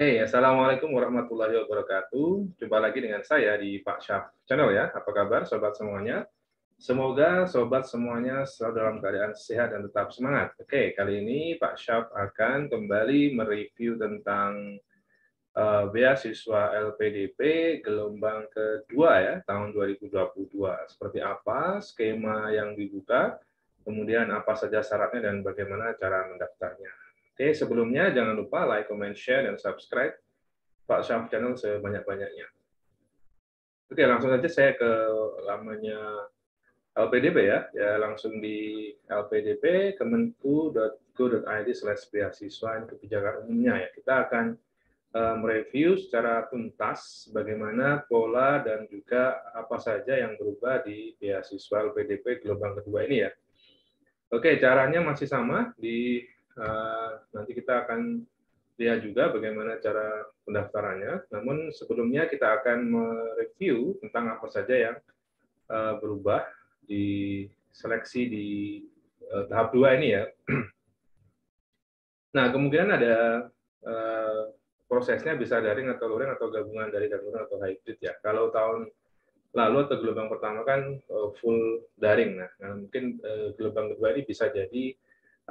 Hey, Assalamualaikum warahmatullahi wabarakatuh. Jumpa lagi dengan saya di Pak Syaf Channel ya. Apa kabar sobat semuanya? Semoga sobat semuanya selalu dalam keadaan sehat dan tetap semangat. Oke, kali ini Pak Syaf akan kembali mereview tentang beasiswa LPDP gelombang kedua ya, tahun 2022. Seperti apa skema yang dibuka, kemudian apa saja syaratnya dan bagaimana cara mendaftarnya. Oke, sebelumnya jangan lupa like, comment, share, dan subscribe Pak Syaf Channel sebanyak-banyaknya. Oke, langsung saja saya ke lamanya LPDP ya. Ya, langsung di lpdp kemenku.go.id/beasiswa kebijakan umumnya ya. Kita akan mereview secara tuntas bagaimana pola dan juga apa saja yang berubah di beasiswa LPDP gelombang kedua ini ya. Oke, caranya masih sama. Nanti kita akan lihat juga bagaimana cara pendaftarannya. Namun sebelumnya kita akan mereview tentang apa saja yang berubah di seleksi di tahap 2 ini ya. Nah, kemungkinan ada prosesnya bisa daring atau luring atau gabungan dari dan luring atau hybrid ya. Kalau tahun lalu atau gelombang pertama kan full daring. Nah, mungkin gelombang kedua ini bisa jadi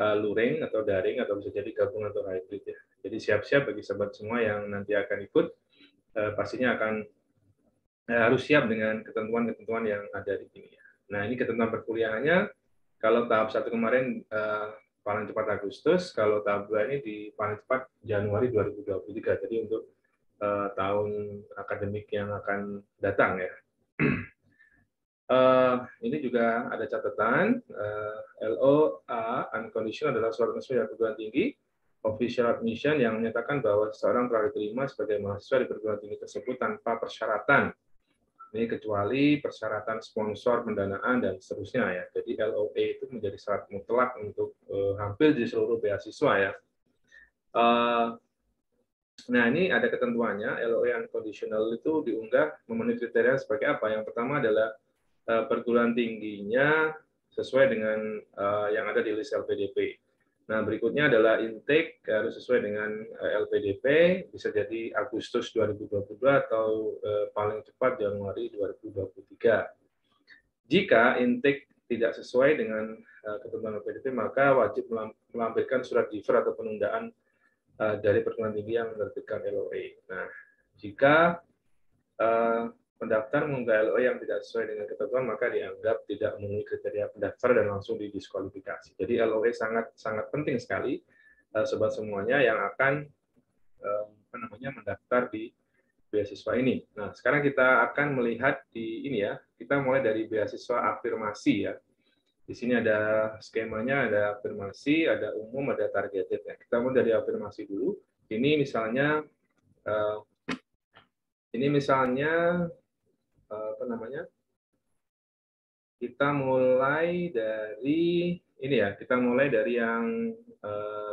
luring atau daring atau bisa jadi gabungan atau hybrid ya. Jadi siap-siap bagi sobat semua yang nanti akan ikut, pastinya akan harus siap dengan ketentuan-ketentuan yang ada di sini ya. Nah, ini ketentuan perkuliahannya. Kalau tahap 1 kemarin paling cepat Agustus, kalau tahap 2 ini di paling cepat Januari 2023. Jadi untuk tahun akademik yang akan datang ya. Ini juga ada catatan, LOA unconditional adalah surat resmi dari perguruan tinggi, official admission yang menyatakan bahwa seseorang telah diterima sebagai mahasiswa di perguruan tinggi tersebut tanpa persyaratan. Ini kecuali persyaratan sponsor, pendanaan, dan seterusnya ya. Jadi LOA itu menjadi syarat mutlak untuk hampir di seluruh beasiswa ya. Nah, ini ada ketentuannya, LOA unconditional itu diunggah memenuhi kriteria sebagai apa? Yang pertama adalah perguruan tingginya sesuai dengan yang ada di list LPDP. Nah, berikutnya adalah intake harus sesuai dengan LPDP, bisa jadi Agustus 2022 atau paling cepat Januari 2023. Jika intake tidak sesuai dengan ketentuan LPDP, maka wajib melampirkan surat defer atau penundaan dari perguruan tinggi yang menerbitkan LOA. Nah, jika pendaftar mengunggah LOA yang tidak sesuai dengan ketentuan, maka dianggap tidak memenuhi kriteria pendaftar dan langsung didiskualifikasi. Jadi LOA sangat penting sekali, sobat semuanya yang akan mendaftar di beasiswa ini. Nah, sekarang kita akan melihat di ini ya, kita mulai dari beasiswa afirmasi ya. Di sini ada skemanya, ada afirmasi, ada umum, ada targeted. Ya. Kita mulai dari afirmasi dulu. Ini misalnya kita mulai dari ini ya, kita mulai dari yang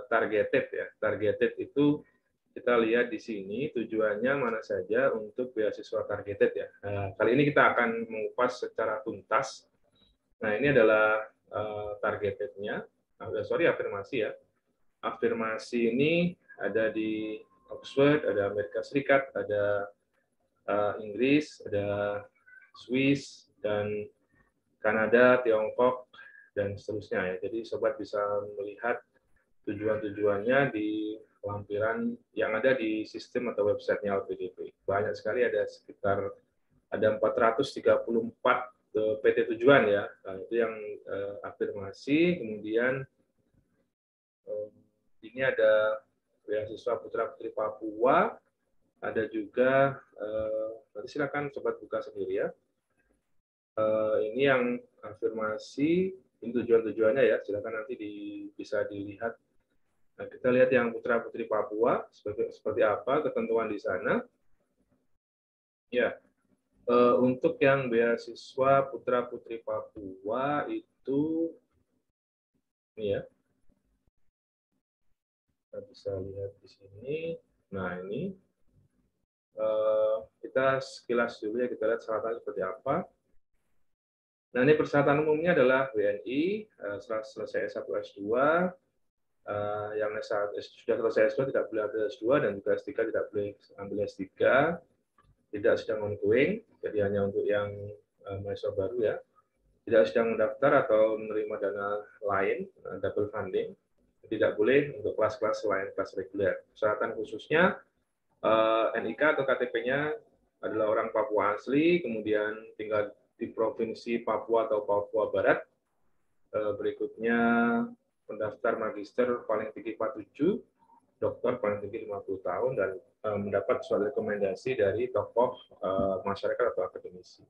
targeted ya. Targeted itu kita lihat di sini tujuannya mana saja untuk beasiswa targeted ya. Nah, kali ini kita akan mengupas secara tuntas. Nah, ini adalah targetednya. Afirmasi ya. Afirmasi ini ada di Oxford, ada Amerika Serikat, ada Inggris, ada Swiss, dan Kanada, Tiongkok, dan seterusnya ya. Jadi sobat bisa melihat tujuan-tujuannya di lampiran yang ada di sistem atau websitenya LPDP. Banyak sekali, ada sekitar 434 PT tujuan ya. Nah, itu yang afirmasi. Kemudian ini ada beasiswa Putra Putri Papua. Ada juga nanti silakan sobat buka sendiri ya. Ini yang afirmasi, ini tujuan-tujuannya ya, silakan nanti bisa dilihat. Nah, kita lihat yang Putra-Putri Papua, seperti apa ketentuan di sana. Ya, untuk yang beasiswa Putra-Putri Papua itu, ini ya, kita bisa lihat di sini. Nah, ini kita sekilas dulu ya, kita lihat syaratnya seperti apa. Nah, ini persyaratan umumnya adalah WNI, setelah selesai S1, S2, yang sudah selesai S2 tidak boleh ambil S2, dan juga S3 tidak boleh ambil S3, tidak sedang ongoing, jadi hanya untuk yang mahasiswa baru ya, tidak sedang mendaftar atau menerima dana lain, double funding, tidak boleh untuk kelas-kelas selain kelas reguler. Persyaratan khususnya NIK atau KTP-nya adalah orang Papua asli, kemudian tinggal di provinsi Papua atau Papua Barat. Berikutnya pendaftar magister paling tinggi 47, dokter paling tinggi 50 tahun, dan mendapat suatu rekomendasi dari tokoh masyarakat atau akademisi.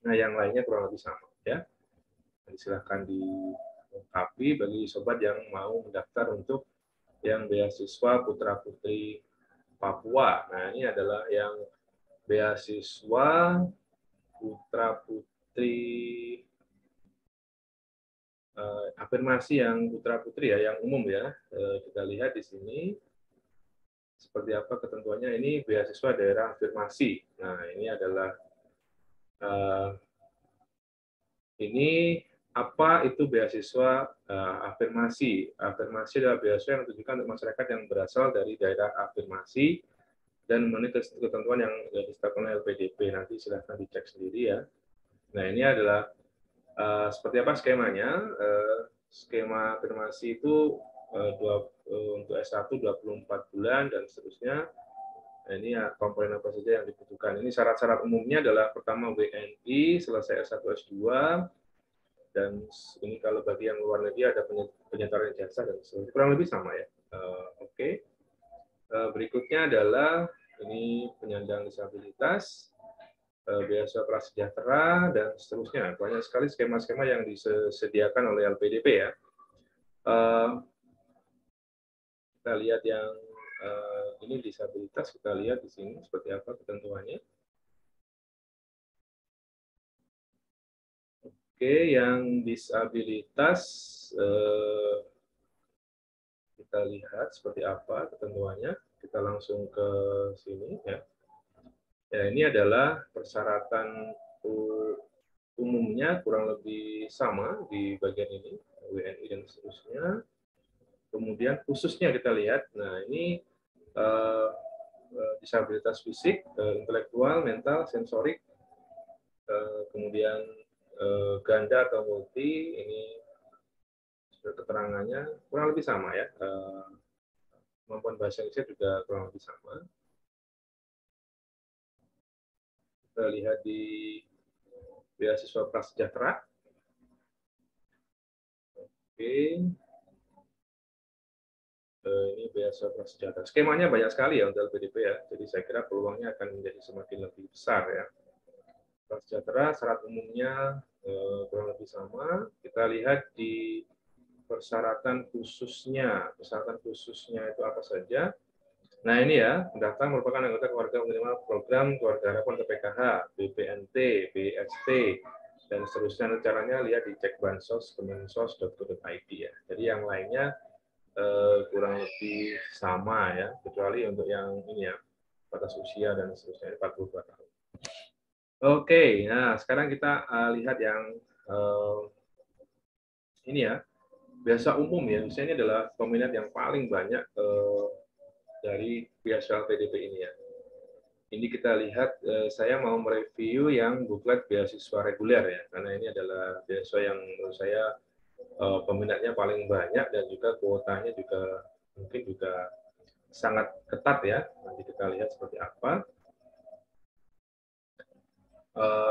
Nah, yang lainnya kurang lebih sama ya. Silahkan dilengkapi bagi sobat yang mau mendaftar untuk yang beasiswa Putra Putri Papua. Nah, ini adalah yang beasiswa Putra Putri afirmasi yang Putra Putri ya, yang umum ya. Kita lihat di sini seperti apa ketentuannya. Ini beasiswa daerah afirmasi. Nah, ini adalah ini apa itu beasiswa afirmasi? Afirmasi adalah beasiswa yang ditujukan untuk masyarakat yang berasal dari daerah afirmasi dan memenuhi ketentuan yang ditetapkan oleh LPDP. Nanti silahkan dicek sendiri ya. Nah, ini adalah seperti apa skemanya. Skema afirmasi itu untuk S1 24 bulan dan seterusnya. Nah, ini ya, komponen apa saja yang dibutuhkan. Ini syarat-syarat umumnya adalah pertama WNI, selesai S1 S2, dan ini kalau bagi yang luar negeri ada penyetaraan jasa dan sebagainya. Kurang lebih sama ya. Oke. Berikutnya adalah ini penyandang disabilitas, beasiswa prasejahtera, dan seterusnya. Banyak sekali skema-skema yang disediakan oleh LPDP ya. Kita lihat yang ini disabilitas, kita lihat di sini seperti apa ketentuannya. Oke, yang disabilitas kita lihat seperti apa ketentuannya. Kita langsung ke sini ya. Ya, ini adalah persyaratan umumnya kurang lebih sama di bagian ini, WNI dan seterusnya. Kemudian khususnya kita lihat, nah ini disabilitas fisik, intelektual, mental, sensorik, kemudian ganda atau multi, ini keterangannya kurang lebih sama ya. Kemampuan bahasa Indonesia juga kurang lebih sama. Kita lihat di beasiswa prasejahtera. Oke. Ini beasiswa prasejahtera. Skemanya banyak sekali ya untuk LPDP ya. Jadi saya kira peluangnya akan menjadi semakin lebih besar ya. Prasejahtera syarat umumnya kurang lebih sama. Kita lihat di persyaratan khususnya. Persyaratan khususnya itu apa saja? Nah, ini ya, pendaftar merupakan anggota keluarga menerima program Keluarga Harapan PKH, BPNT, BST, dan seterusnya. Caranya lihat di cek bansos kemensos.go.id ya. Jadi yang lainnya kurang lebih sama ya, kecuali untuk yang ini ya, batas usia dan seterusnya 42 tahun. Oke, nah sekarang kita lihat yang ini ya, beasiswa umum ya. Misalnya ini adalah peminat yang paling banyak dari beasiswa LPDP ini ya. Ini kita lihat, saya mau mereview yang buklet beasiswa reguler ya, karena ini adalah beasiswa yang menurut saya peminatnya paling banyak dan juga kuotanya juga mungkin juga sangat ketat ya. Nanti kita lihat seperti apa.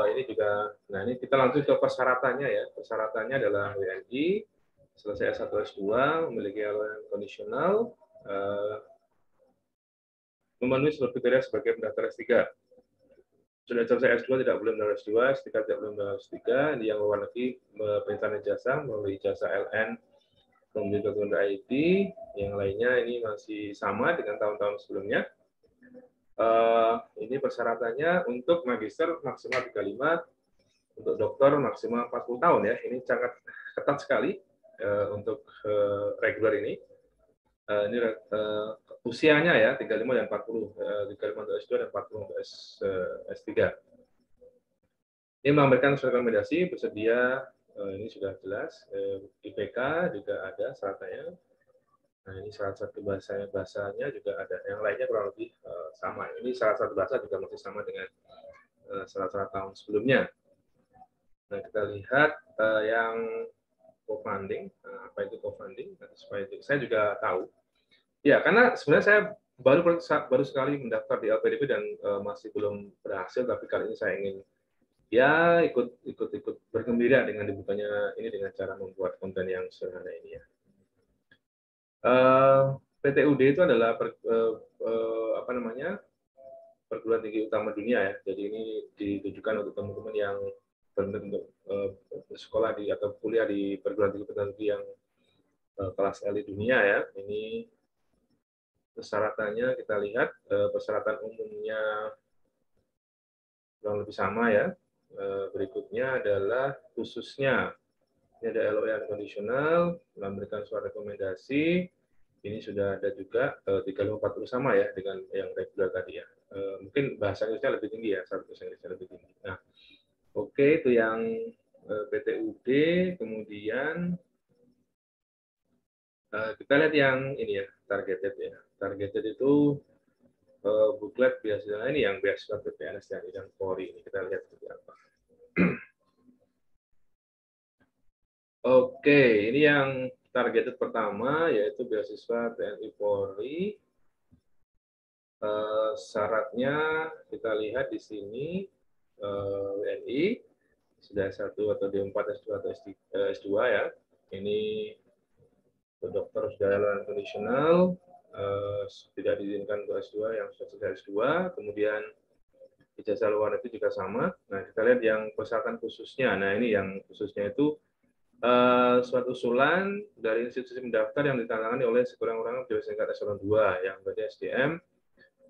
Ini juga, nah ini kita langsung ke persyaratannya ya. Persyaratannya adalah WNI, selesai S1 S2, memiliki allowance kondisional, memenuhi seluruh kriteria sebagai pendaftar S3. Sudah selesai S2 tidak boleh mendaftar S2, S3 tidak boleh mendaftar S3, di yang luar negeri perintah jasa, melalui jasa LN, kemudian .id, yang lainnya ini masih sama dengan tahun-tahun sebelumnya. Ini persyaratannya untuk magister maksimal 35, untuk dokter maksimal 40 tahun ya. Ini sangat ketat sekali untuk reguler ini. Ini usianya ya 35 dan 40, 35 untuk S2 dan 40 untuk S3. Ini memberikan rekomendasi bersedia, ini sudah jelas, IPK juga ada syaratnya. Nah, ini salah satu bahasanya juga ada. Yang lainnya kurang lebih sama. Ini salah satu bahasa juga masih sama dengan salah tahun sebelumnya. Nah, kita lihat yang co-funding. Apa itu co-funding? Supaya itu saya juga tahu. Ya, karena sebenarnya saya baru sekali mendaftar di LPDP dan masih belum berhasil, tapi kali ini saya ingin ya ikut bergembira dengan dibukanya ini dengan cara membuat konten yang sederhana ini ya. PTUD itu adalah apa namanya, perguruan tinggi utama dunia ya. Jadi ini ditujukan untuk teman-teman yang bersekolah di atau kuliah di perguruan tinggi yang kelas elit dunia ya. Ini persyaratannya kita lihat, persyaratan umumnya kurang lebih sama ya. Berikutnya adalah khususnya ini ada LOE unconditional, memberikan surat rekomendasi. Ini sudah ada juga 30-40 sama ya dengan yang regular tadi ya. Mungkin bahasa Inggrisnya lebih tinggi ya, bahasa Inggrisnya lebih tinggi. Nah, oke, itu yang PTUD. Kemudian kita lihat yang ini ya, targeted ya. Targeted itu buklet biasanya ini yang beasiswa PPNS dan Polri. Ini kita lihat seperti apa. Oke, ini yang targeted pertama yaitu beasiswa TNI Polri. Syaratnya kita lihat di sini WNI sudah S1 atau D4, S2 atau S2 ya. Ini dokter sudah lalu conditional, tidak diizinkan untuk S2 yang sudah selesai S2, kemudian ijazah luar itu juga sama. Nah, kita lihat yang persyaratan khususnya. Nah, ini yang khususnya itu suatu usulan dari institusi mendaftar yang ditandatangani oleh sekurang-kurangnya pejabat tingkat eselon 2 yang berarti SDM,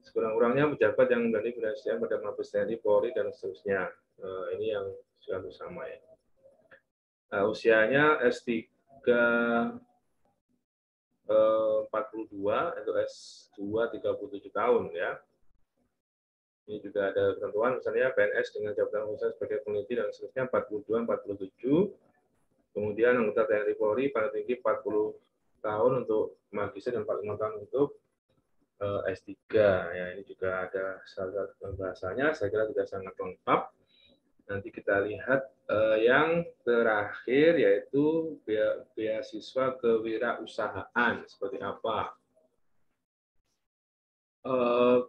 sekurang-kurangnya pejabat yang berarti SDM pada Mabes TNI, Polri dan seterusnya. Ini yang sudah bersama ya. Usianya S3 42 atau S2 37 tahun ya. Ini juga ada ketentuan misalnya PNS dengan jabatan khusus sebagai peneliti dan seterusnya 42 47. Kemudian anggota TNI Polri paling tinggi 40 tahun untuk magister dan 45 tahun untuk S3. Ya, ini juga ada salah satu bahasanya, saya kira sudah sangat lengkap. Nanti kita lihat yang terakhir yaitu beasiswa kewirausahaan seperti apa.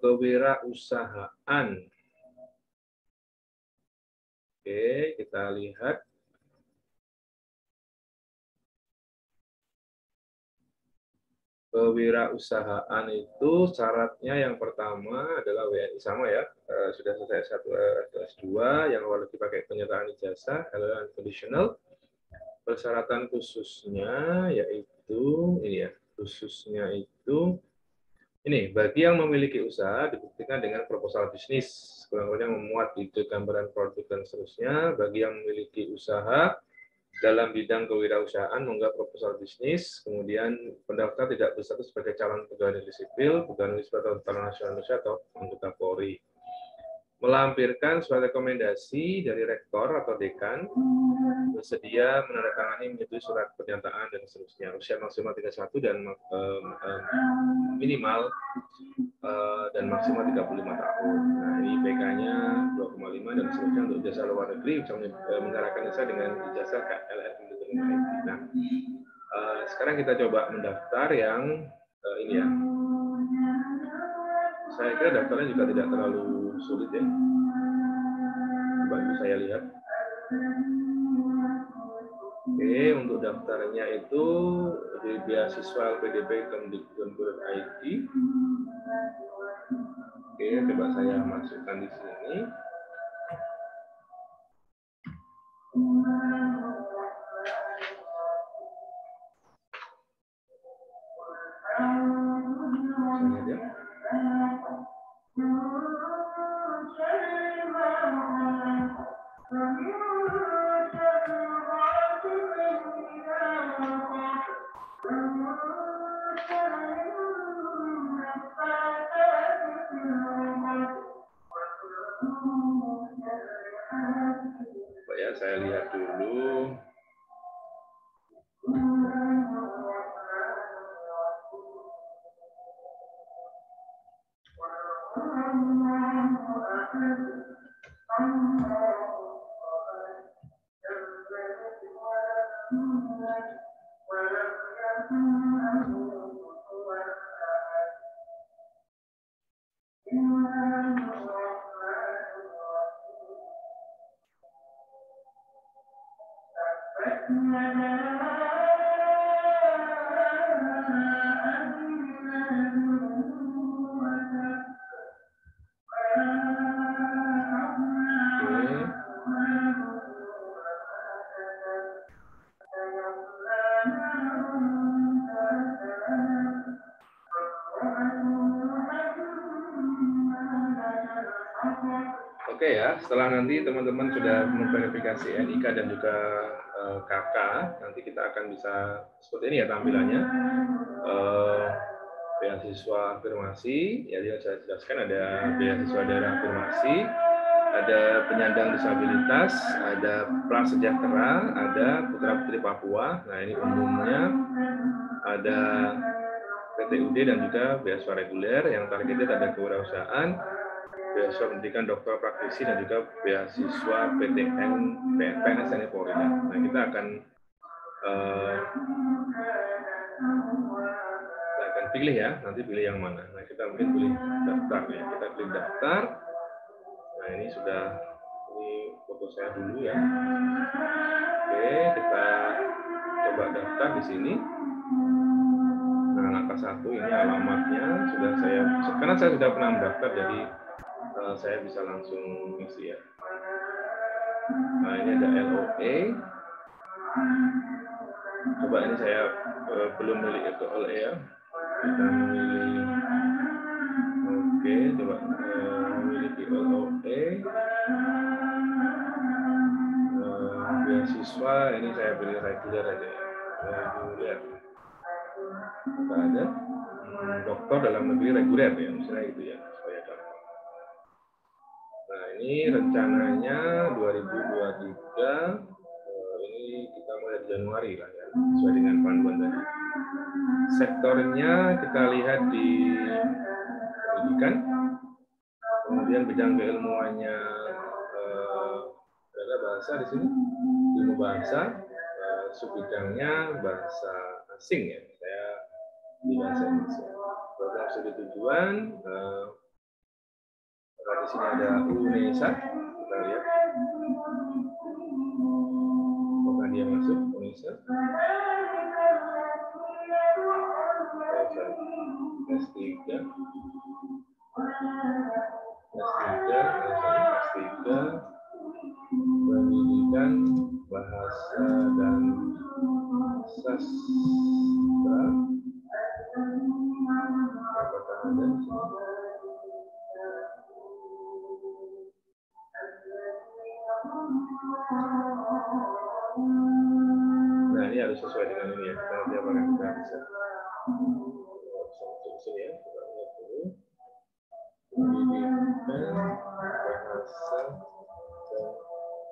Kewirausahaan. Oke, kita lihat. Kewirausahaan itu syaratnya yang pertama adalah WNI sama ya, sudah selesai S1 atau S2 yang wajib pakai penyertaan ijazah, LOE unconditional. Persyaratan khususnya yaitu ini ya, khususnya itu ini bagi yang memiliki usaha dibuktikan dengan proposal bisnis, kurang-kurangnya memuat ide gambaran produk dan seterusnya. Bagi yang memiliki usaha dalam bidang kewirausahaan mengunggah proposal bisnis, kemudian pendaftar tidak berstatus sebagai calon pegawai negeri sipil, pegawai negeri sipil atau tentara nasional Indonesia atau anggota Polri. Melampirkan surat rekomendasi dari rektor atau dekan, bersedia menandatangani menyetujui surat pernyataan dan seterusnya. Usia maksimal 31 dan minimal dan maksimal 35 tahun. Nah, ini IPK-nya 2,5 dan seterusnya untuk ijazah luar negeri bisa menyerahkan ijazah dengan ijazah KLR. Nah, sekarang kita coba mendaftar yang ini ya. Saya kira daftarnya juga tidak terlalu sulit ya. Coba itu saya lihat. Oke, untuk daftarnya itu di beasiswa LPDP Kemdikbud.id. Oke, coba saya masukkan di sini. Ya, saya lihat dulu. Oke ya, setelah nanti teman-teman sudah memverifikasi NIK dan juga KK, nanti kita akan bisa seperti ini ya tampilannya. Beasiswa afirmasi, ya yang saya jelaskan ada beasiswa daerah afirmasi, ada penyandang disabilitas, ada prasejahtera, ada putra-putri Papua. Nah ini umumnya ada PTUD dan juga beasiswa reguler yang targeted ada kewirausahaan, beasiswa pendidikan dokter praktisi dan juga beasiswa PTN PNS dan Polri. Nah kita akan pilih ya, nanti pilih yang mana. Nah kita mungkin pilih daftar ya, kita pilih daftar. Nah ini sudah, ini foto saya dulu ya. Oke, kita coba daftar di sini. Nah langkah 1 ini alamatnya sudah saya, karena saya sudah pernah mendaftar jadi saya bisa langsung isi ya. Nah ini ada LOE. Coba ini saya belum milih itu LOE ya. Kita memilih, oke, coba memiliki LOE. Beasiswa ini saya pilih reguler aja ya. Reguler. Kita ada dokter dalam negeri reguler ya, misalnya gitu ya. Nah ini rencananya 2023, ini kita mulai di Januari lah ya, sesuai dengan panduan tadi. Sektornya kita lihat di pendidikan, kemudian bidang keilmuannya ada bahasa di sini, ilmu bahasa, subbidangnya bahasa asing ya, saya di bahasa Indonesia. Program studi tujuan, di sini ada UNESA, kita lihat apakah dia masuk UNESA. S3, pendidikan bahasa dan sastra. Apakah ada? Nah ini harus sesuai dengan ini ya. Kita nanti apakah kita bisa sini ya. Kita lihat dulu. Pendidikan bahasa dan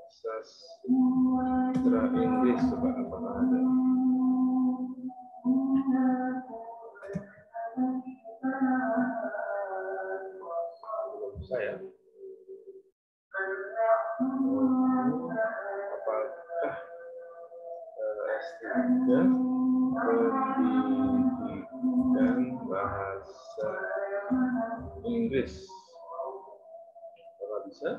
sastra Inggris, coba apakah ada? Belum bisa ya. Apakah S3 pendidikan bahasa Inggris? Apakah bisa?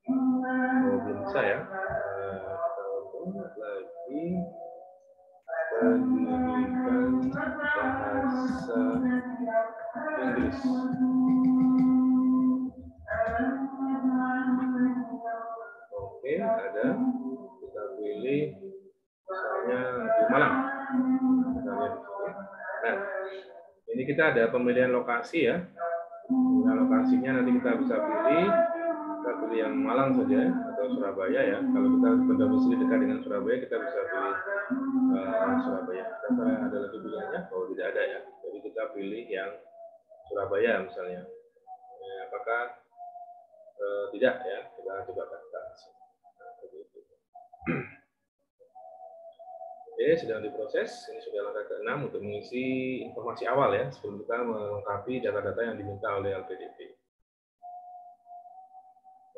Oh, belum bisa ya. Kita lagi pendidikan bahasa Inggris. Oke, ada. Kita pilih misalnya di Malang. Nah, ini kita ada pemilihan lokasi ya. Nah, lokasinya nanti kita bisa pilih. Kita pilih yang Malang saja atau Surabaya ya. Kalau kita berdomisili dekat dengan Surabaya, kita bisa pilih Surabaya. Karena ada lagi pilihannya, kalau tidak ada ya. Jadi kita pilih yang Surabaya misalnya. Nah, apakah tidak ya? Kita coba daftar. Nah, Oke, sedang diproses. Ini sudah langkah ke-6 untuk mengisi informasi awal ya, sebelum kita melengkapi data-data yang diminta oleh LPDP.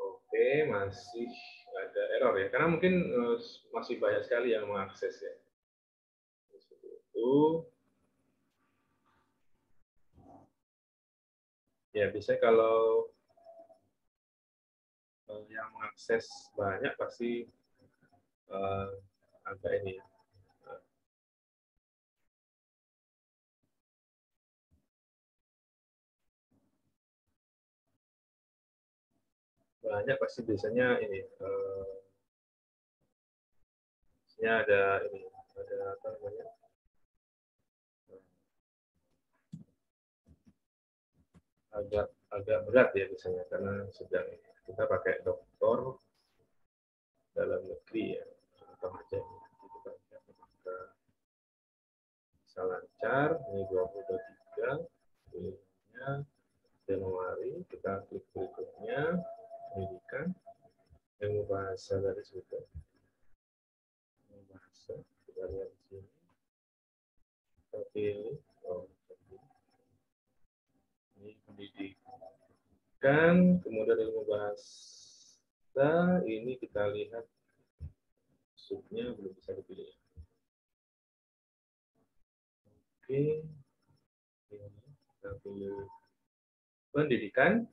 Oke, masih ada error ya, karena mungkin masih banyak sekali yang mengakses ya. Seperti itu. Ya, biasanya kalau yang mengakses banyak pasti agak ini ya. Banyak pasti biasanya ini ada ini, ada apa namanya, agak agak berat ya biasanya, karena sedang kita pakai dokter dalam negeri ya, contoh aja kita bisa lancar. Ini 2023 pilihnya Januari, kita klik berikutnya pendidikan, ilmu bahasa dari situ, ilmu bahasa kita lihat di sini, kita pilih ini pendidikan, kemudian ilmu bahasa ini kita lihat subnya belum bisa dipilih. Oke, kita pilih pendidikan,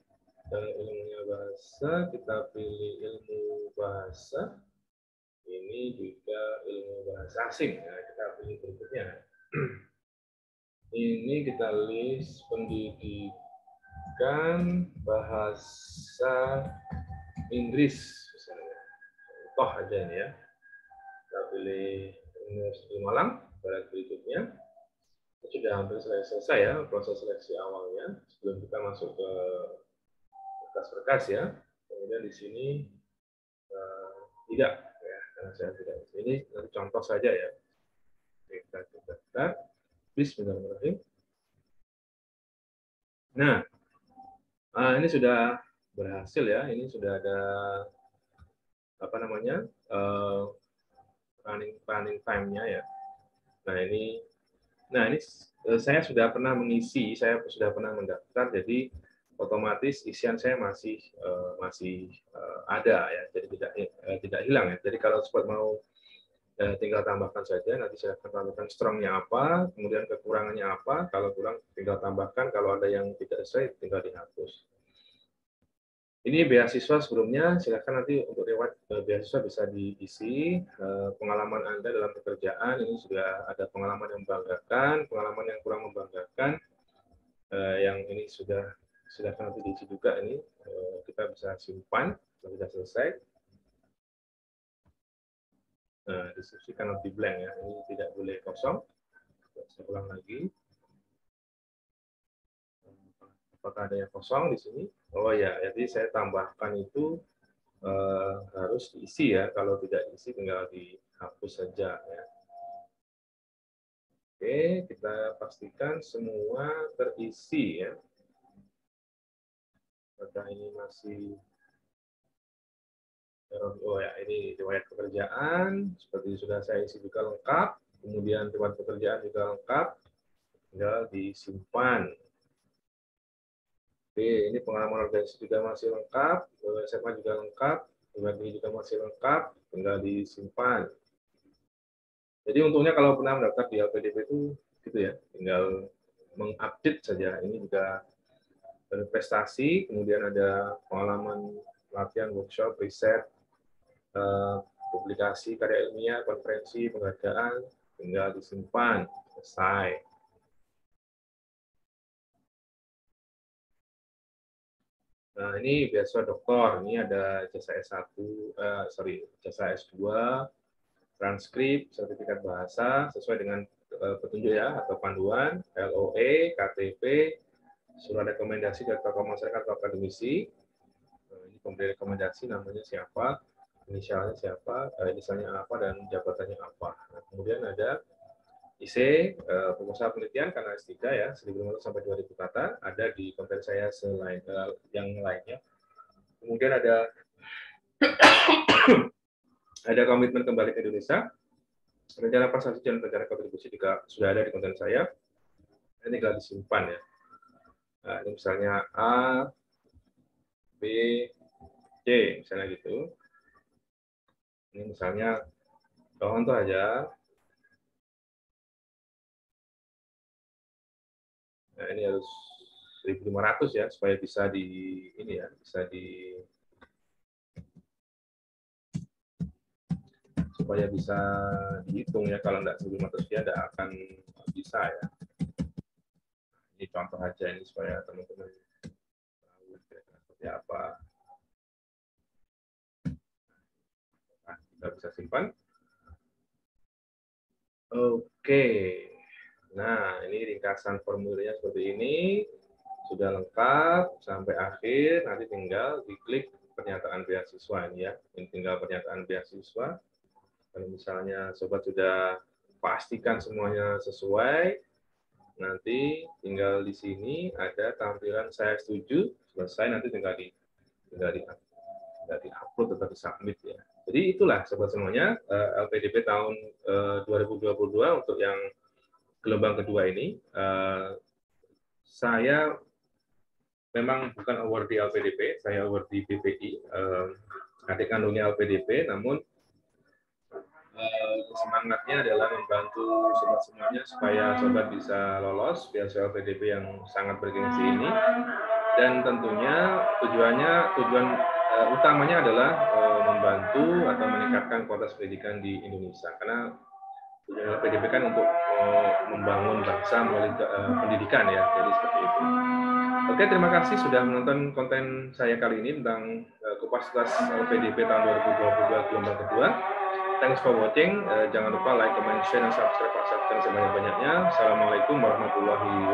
ilmunya bahasa, kita pilih ilmu bahasa, ini juga ilmu bahasa asing. Nah, kita pilih berikutnya. Ini kita list pendidikan bahasa Inggris misalnya. Contoh aja ini ya. Kita pilih Universitas Malang, berikutnya. Sudah hampir selesai ya proses seleksi awalnya sebelum kita masuk ke berkas-berkas ya. Kemudian di sini tidak ya, karena saya tidak. Ini contoh saja ya. Kita daftar. Bismillahirrahmanirrahim. Nah, ini sudah berhasil ya. Ini sudah ada apa namanya running time-nya ya. Nah ini saya sudah pernah mengisi, saya sudah pernah mendaftar, jadi otomatis isian saya masih ada ya, jadi tidak hilang ya. Jadi kalau sempat mau tinggal tambahkan saja, nanti saya akan tambahkan strongnya apa, kemudian kekurangannya apa, kalau kurang tinggal tambahkan, kalau ada yang tidak sesuai tinggal dihapus. Ini beasiswa sebelumnya, silakan nanti untuk lewat beasiswa bisa diisi pengalaman Anda dalam pekerjaan. Ini sudah ada pengalaman yang membanggakan, pengalaman yang kurang membanggakan, yang ini silakan nanti diisi juga. Ini kita bisa simpan, sudah selesai. Nah, deskripsikan nanti blank ya, ini tidak boleh kosong. Saya ulang lagi. Apakah ada yang kosong di sini? Oh ya, jadi saya tambahkan itu harus diisi ya. Kalau tidak diisi tinggal dihapus saja ya. Oke, kita pastikan semua terisi ya. Apakah ini masih oh ya, ini riwayat pekerjaan seperti sudah saya isi juga lengkap. Kemudian riwayat pekerjaan juga lengkap, tinggal disimpan. Oke, ini pengalaman organisasi juga masih lengkap, SMA juga lengkap, ini juga masih lengkap, tinggal disimpan. Jadi untungnya kalau pernah mendaftar di LPDP itu gitu ya, tinggal mengupdate saja. Ini juga prestasi, kemudian ada pengalaman latihan, workshop, riset, publikasi karya ilmiah, konferensi, penghargaan, tinggal disimpan, selesai. Nah, ini beasiswa doktor, ini ada jasa S1, jasa S2, transkrip, sertifikat bahasa, sesuai dengan petunjuk ya, atau panduan, LOE, KTP, surat rekomendasi dari tokoh masyarakat atau akademisi. Ini pemberi rekomendasi namanya siapa, inisialnya siapa, inisialnya apa, dan jabatannya apa. Nah, kemudian ada IC, proposal penelitian karena S3 ya, 1.500 sampai 2.000 kata, ada di konten saya yang lainnya. Kemudian ada komitmen kembali ke Indonesia, Rencana prestasi dan rencana kontribusi juga sudah ada di konten saya. Ini tinggal disimpan ya. Nah, ini misalnya A, B, C, misalnya gitu. Ini misalnya contoh aja. Nah, ini harus 1.500 ya supaya bisa di ini ya, bisa supaya bisa dihitung ya. Kalau enggak 1.500 dia enggak akan bisa ya. Ini contoh aja ini supaya teman-teman tahu seperti apa. Nah, kita bisa simpan. Oke. Nah, ini ringkasan formulirnya seperti ini. Sudah lengkap sampai akhir, nanti tinggal diklik pernyataan beasiswa ini ya. Ini tinggal pernyataan beasiswa. Kalau misalnya sobat sudah pastikan semuanya sesuai, nanti tinggal di sini ada tampilan saya setuju, selesai nanti tinggal di-upload atau di-submit ya. Jadi itulah sobat semuanya LPDP tahun 2022 untuk yang gelombang kedua ini. Saya memang bukan award di LPDP, saya award di BPI, adik kandungnya LPDP, namun semangatnya adalah membantu sobat semuanya supaya sobat bisa lolos beasiswa LPDP yang sangat bergengsi ini. Dan tentunya tujuan utamanya adalah membantu atau meningkatkan kualitas pendidikan di Indonesia. Karena tujuan LPDP kan untuk membangun bangsa melalui pendidikan ya, jadi seperti itu. Oke, terima kasih sudah menonton konten saya kali ini tentang kupas tuntas LPDP tahun 2022 gelombang kedua. Thanks for watching. Jangan lupa like, comment, share, dan subscribe channel sebanyak-banyaknya. Assalamualaikum warahmatullahi wabarakatuh.